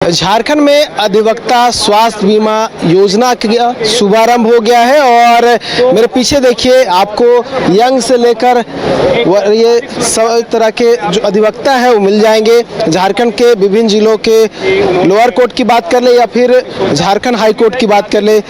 झारखंड में अधिवक्ता स्वास्थ्य बीमा योजना का शुभारंभ हो गया है और मेरे पीछे देखिए आपको यंग से लेकर ये सब तरह के जो अधिवक्ता है वो मिल जाएंगे। झारखंड के विभिन्न जिलों के लोअर कोर्ट की बात कर ले या फिर झारखंड हाई कोर्ट की बात कर ले,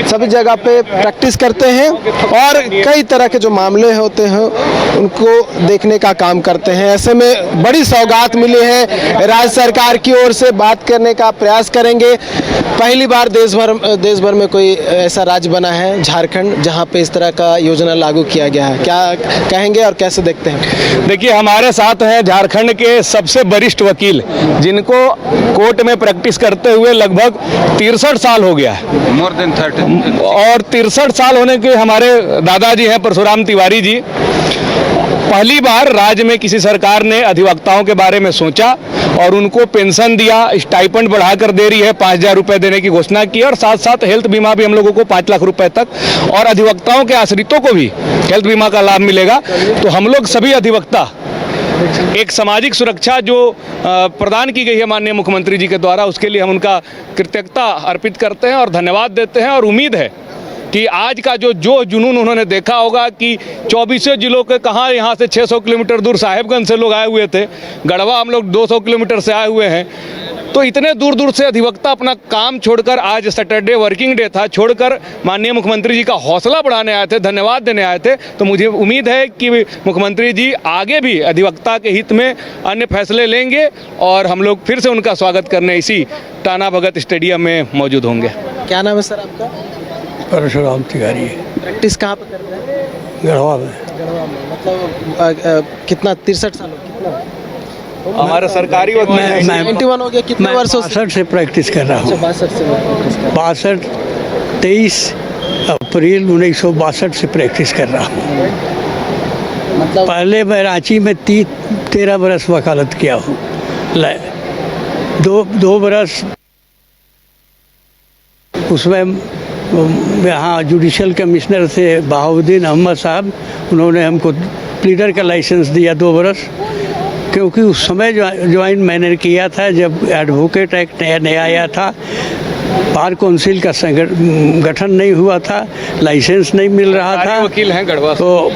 सभी जगह पे प्रैक्टिस करते हैं और कई तरह के जो मामले होते हैं उनको देखने का काम करते हैं। ऐसे में बड़ी सौगात मिली है राज्य सरकार की ओर से, बात करने का प्रयास करेंगे। पहली बार देश भर में कोई ऐसा राज्य बना है झारखंड जहां पे इस तरह का योजना लागू किया गया है, क्या कहेंगे और कैसे देखते हैं? देखिए, हमारे साथ हैं झारखंड के सबसे वरिष्ठ वकील जिनको कोर्ट में प्रैक्टिस करते हुए लगभग 63 साल हो गया है, मोर देन 30 और 63 साल होने के हमारे दादाजी हैं परशुराम तिवारी जी। पहली बार राज्य में किसी सरकार ने अधिवक्ताओं के बारे में सोचा और उनको पेंशन दिया, स्टाइपेंड बढ़ाकर दे रही है, 5,000 रुपए देने की घोषणा की और साथ साथ हेल्थ बीमा भी हम लोगों को 5 लाख रुपए तक, और अधिवक्ताओं के आश्रितों को भी हेल्थ बीमा का लाभ मिलेगा। तो हम लोग सभी अधिवक्ता एक सामाजिक सुरक्षा जो प्रदान की गई है माननीय मुख्यमंत्री जी के द्वारा, उसके लिए हम उनका कृतज्ञता अर्पित करते हैं और धन्यवाद देते हैं। और उम्मीद है कि आज का जो जुनून उन्होंने देखा होगा कि 24 जिलों के कहाँ यहाँ से 600 किलोमीटर दूर साहेबगंज से लोग आए हुए थे, गढ़वा हम लोग 200 किलोमीटर से आए हुए हैं, तो इतने दूर दूर से अधिवक्ता अपना काम छोड़कर, आज सैटरडे वर्किंग डे था, छोड़कर माननीय मुख्यमंत्री जी का हौसला बढ़ाने आए थे, धन्यवाद देने आए थे। तो मुझे उम्मीद है कि मुख्यमंत्री जी आगे भी अधिवक्ता के हित में अन्य फैसले लेंगे और हम लोग फिर से उनका स्वागत करने इसी टाना भगत स्टेडियम में मौजूद होंगे। क्या नाम है सर आपका? परशुराम तिवारी। प्रैक्टिस कहाँ पे करते हैं? गढ़वा में। मतलब कितना 63 साल कितना? हमारा सरकारी वकील है। 91 हो गया। कितने वर्षों से? 62 से प्रैक्टिस कर रहा हूँ। 62 से प्रैक्टिस कर रहा हूँ। 62 23 अप्रैल 1962 से प्रैक्टिस कर रहा हूँ। मतलब पहले मैं रांची में 13 बरस वकालत किया हूँ। दो बरस उसमें यहाँ जुडिशल कमिश्नर थे बहाउद्दीन अहमद साहब, उन्होंने हमको प्लीडर का लाइसेंस दिया 2 बरस, क्योंकि उस समय ज्वाइन मैंने किया था जब एडवोकेट एक्ट नया आया था, बार काउंसिल का गठन नहीं हुआ था, लाइसेंस नहीं मिल रहा था, वकील हैं गढ़वा, तो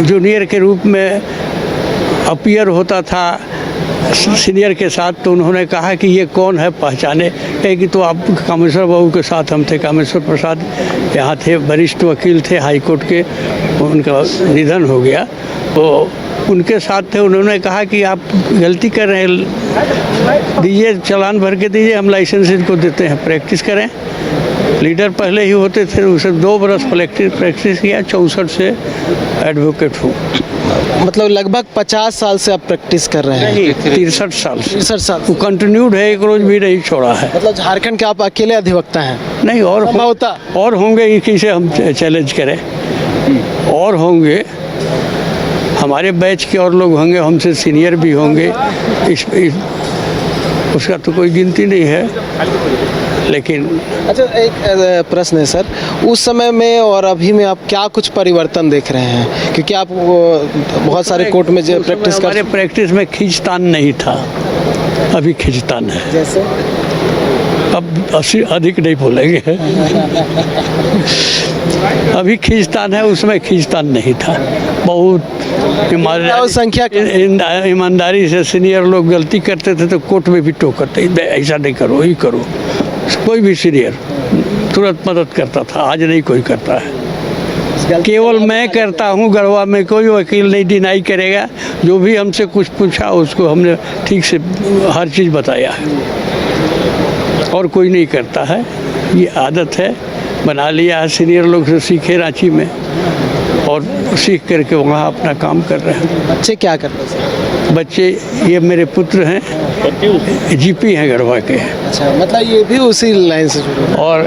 जूनियर के रूप में अपीयर होता था सीनियर के साथ। तो उन्होंने कहा कि ये कौन है, पहचाने, कि तो आप कामेश्वर बाबू के साथ हम थे। कामेश्वर प्रसाद यहाँ थे, वरिष्ठ वकील थे हाई कोर्ट के, उनका निधन हो गया, तो उनके साथ थे। उन्होंने कहा कि आप गलती कर रहे हैं, दीजिए चालान भर के दीजिए, हम लाइसेंस इनको देते हैं, प्रैक्टिस करें। लीडर पहले ही होते थे, उसे 2 बरस प्रैक्टिस किया, 64 से एडवोकेट हूँ। मतलब लगभग 50 साल से आप प्रैक्टिस कर रहे हैं? 63 साल से। 63 साल वो कंटिन्यूड है, एक रोज भी नहीं छोड़ा है। मतलब झारखंड के आप अकेले अधिवक्ता हैं? नहीं, और होंगे, इसी से हम चैलेंज करें, और होंगे, हमारे बैच के और लोग होंगे, हमसे सीनियर भी होंगे, उसका तो कोई गिनती नहीं है। लेकिन अच्छा, एक प्रश्न है सर, उस समय में और अभी में आप क्या कुछ परिवर्तन देख रहे हैं? क्योंकि आप बहुत सारे कोर्ट में जो प्रैक्टिस कर, हमारे प्रैक्टिस में खींचतान नहीं था, अभी खींचतान है। जैसे अब अधिक नहीं बोलेंगे। अभी खींचतान है, उसमें खींचतान नहीं था। बहुत ईमानदारी से सीनियर लोग गलती करते थे तो कोर्ट में भी टोकते, ऐसा नहीं करो, ही करो। कोई भी सीनियर तुरंत मदद करता था, आज नहीं कोई करता है। केवल मैं करता हूँ, गढ़वा में कोई वकील नहीं डिनाई करेगा। जो भी हमसे कुछ पूछा उसको हमने ठीक से हर चीज़ बताया है, और कोई नहीं करता है। ये आदत है, बना लिया है, सीनियर लोग से सीखे रांची में, और सीख करके वहाँ अपना काम कर रहे हैं। बच्चे क्या कर रहे हैं? बच्चे ये मेरे पुत्र हैं, जीपी हैं गढ़वा के। अच्छा, मतलब ये भी उसी लाइन से जुड़े? और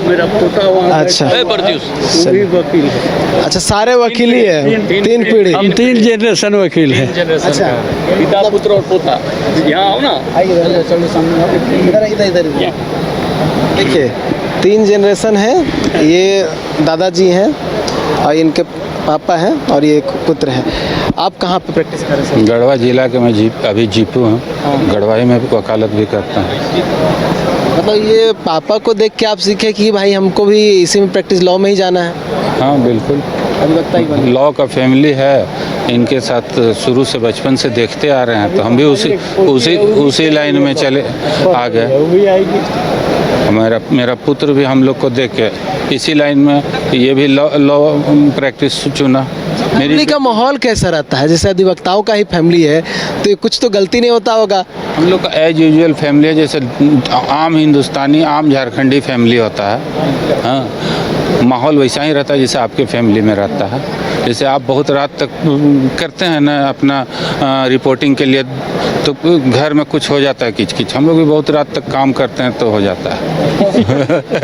मेरा पोता वहाँ। अच्छा, सभी वकील है। अच्छा, सारे वकील ही है? 3 पीढ़ी? हम 3 जनरेशन वकील हैं। अच्छा, पिता, पुत्र और पोता। यहाँ आओ ना, इधर देखिए, 3 जनरेशन है। ये दादाजी हैं और इनके पापा हैं और ये एक पुत्र है। आप कहाँ पे प्रैक्टिस कर रहे हैं? गढ़वा जिला के मैं अभी जीपू हूँ। गढ़वा ही में वकालत भी करता हूँ। मतलब ये पापा को देख के आप सीखे कि भाई हमको भी इसी में प्रैक्टिस लॉ में ही जाना है? हाँ बिल्कुल, अधिवक्ता ही बनना। लॉ का फैमिली है, इनके साथ शुरू से बचपन से देखते आ रहे हैं, तो हम भी उसी लाइन में चले आ गए। मेरा पुत्र भी हम लोग को देख के इसी लाइन में ये भी लॉ प्रैक्टिस चुना। फैमिली का माहौल कैसा रहता है? जैसे अधिवक्ताओं का ही फैमिली है तो कुछ तो गलती नहीं होता होगा? हम लोग का एज यूजुअल फैमिली है, जैसे आम हिंदुस्तानी आम झारखंडी फैमिली होता है। हाँ, माहौल वैसा ही रहता है जैसे आपके फैमिली में रहता है। जैसे आप बहुत रात तक करते हैं ना अपना रिपोर्टिंग के लिए, तो घर में कुछ हो जाता है किच-किच। हम लोग भी बहुत रात तक काम करते हैं तो हो जाता है।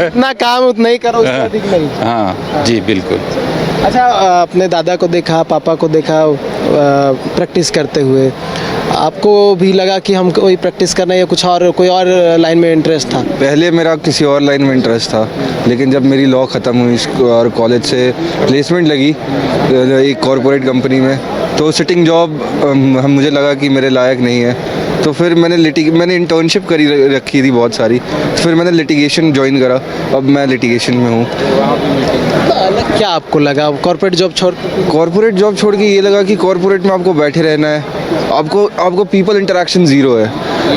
इतना काम उतना ही करो, उससे अधिक नहीं। हाँ जी बिल्कुल। अच्छा, अपने दादा को देखा, पापा को देखा प्रैक्टिस करते हुए, आपको भी लगा कि हम कोई प्रैक्टिस करना है या कुछ और कोई और लाइन में इंटरेस्ट था? पहले मेरा किसी और लाइन में इंटरेस्ट था, लेकिन जब मेरी लॉ ख़त्म हुई और कॉलेज से प्लेसमेंट लगी एक कॉरपोरेट कंपनी में, तो सिटिंग जॉब मुझे लगा कि मेरे लायक नहीं है, तो फिर मैंने इंटर्नशिप करी रखी थी बहुत सारी, फिर मैंने लिटिगेशन ज्वाइन करा। अब मैं लिटिगेशन में हूँ। अलग क्या आपको लगा कॉर्पोरेट जॉब छोड़? कॉर्पोरेट जॉब छोड़ के ये लगा कि कॉर्पोरेट में आपको बैठे रहना है, आपको पीपल इंटरेक्शन ज़ीरो है।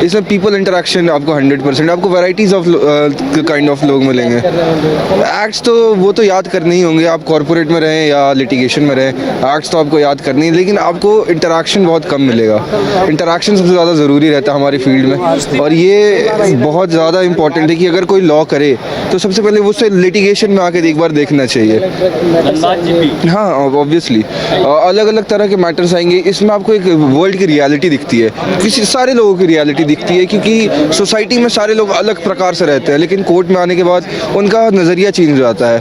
इसमें पीपल इंटरेक्शन आपको 100%, आपको वैराइटीज़ ऑफ काइंड ऑफ लोग मिलेंगे। एक्ट्स तो वो तो याद करने ही होंगे, आप कॉर्पोरेट में रहें या लिटिगेशन में रहें, एक्ट्स तो आपको याद करनी है, लेकिन आपको इंटरेक्शन बहुत कम मिलेगा। इंटरेक्शन सबसे ज़्यादा ज़रूरी रहता है हमारी फील्ड में, और ये बहुत ज़्यादा इंपॉर्टेंट है कि अगर कोई लॉ करे तो सबसे पहले उससे लिटिगेशन में आके एक बार देखना चाहिए। हाँ ऑब्वियसली अलग अलग तरह के मैटर्स आएंगे, इसमें आपको एक वर्ल्ड की रियलिटी दिखती है, किसी सारे लोगों की रियलिटी दिखती है, क्योंकि सोसाइटी में सारे लोग अलग प्रकार से रहते हैं, लेकिन कोर्ट में आने के बाद उनका नज़रिया चेंज हो जाता है।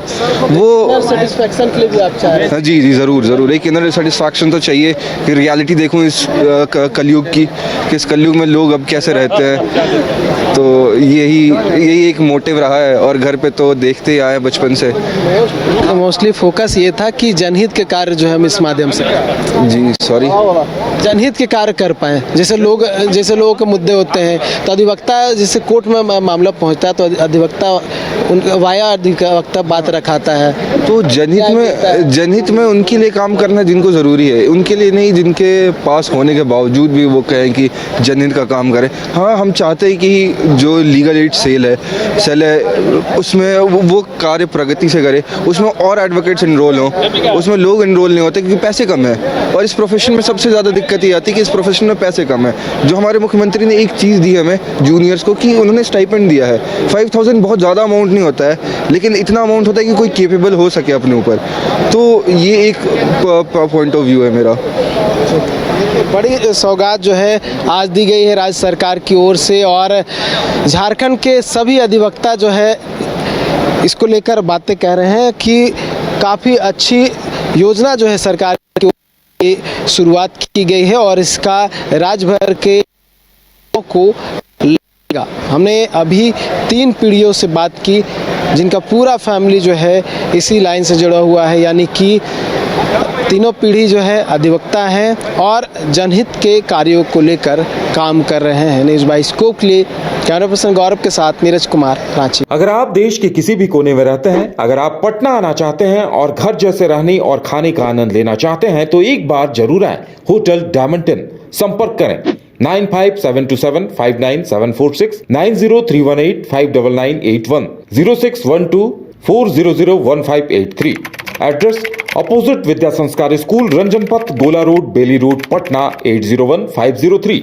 वो सेटिस्फैक्शन के लिए भी आप चाह रहे हैं? जी जी ज़रूर एक इनर सेटिस्फैक्शन तो चाहिए कि रियलिटी देखूँ इस कलयुग की, कि इस कलयुग में लोग अब कैसे रहते हैं। तो यही एक मोटिव रहा है, और घर पे तो देखते ही आए बचपन से। मोस्टली फोकस ये था कि जनहित के कार्य जो है हम इस माध्यम से जी सॉरी जनहित के कार्य कर पाए। जैसे लोगों के मुद्दे होते हैं तो अधिवक्ता, जैसे कोर्ट में मामला पहुंचता है तो अधिवक्ता वाया अधिवक्ता बात रखाता है। तो जनहित में उनके लिए काम करना जिनको ज़रूरी है, उनके लिए नहीं जिनके पास होने के बावजूद भी वो कहें कि जनहित का काम करें। हाँ, हम चाहते हैं कि जो लीगल एड सेल है उसमें वो कार्य प्रगति से करे, उसमें और एडवोकेट्स इनरोल हों, उसमें लोग इनरोल नहीं होते क्योंकि पैसे कम है। और इस प्रोफेशन में सबसे ज़्यादा दिक्कत ये आती है कि इस प्रोफेशन में पैसे कम है। जो हमारे मुख्यमंत्री ने एक चीज़ दी हमें जूनियर्स को, कि उन्होंने स्टाइपेंड दिया है। 5000 बहुत ज़्यादा अमाउंट नहीं होता है, लेकिन इतना अमाउंट होता है कि कोई केपेबल हो सके अपने ऊपर। तो ये एक पॉइंट ऑफ व्यू है मेरा। बड़ी सौगात जो है आज दी गई है राज्य सरकार की ओर से, और झारखंड के सभी अधिवक्ता जो है इसको लेकर बातें कह रहे हैं कि काफ़ी अच्छी योजना जो है सरकार की ओर से शुरुआत की गई है और इसका राज्य भर के लोगों को लगेगा। हमने अभी 3 पीढ़ियों से बात की जिनका पूरा फैमिली जो है इसी लाइन से जुड़ा हुआ है, यानी कि तीनों पीढ़ी जो है अधिवक्ता हैं और जनहित के कार्यों को लेकर काम कर रहे हैं। न्यूज़ बाय स्कोप के लिए कैमरा पर्सन गौरव के साथ नीरज कुमार, रांची। अगर आप देश के किसी भी कोने में रहते हैं, अगर आप पटना आना चाहते हैं और घर जैसे रहने और खाने का आनंद लेना चाहते हैं तो एक बार जरूर आए होटल डायमंड। संपर्क करें 9572759746, 9031859981, 0612400153। एड्रेस अपोजिट विद्या संस्कार स्कूल, रंजन पथ, गोला रोड, बेली रोड, पटना 801503।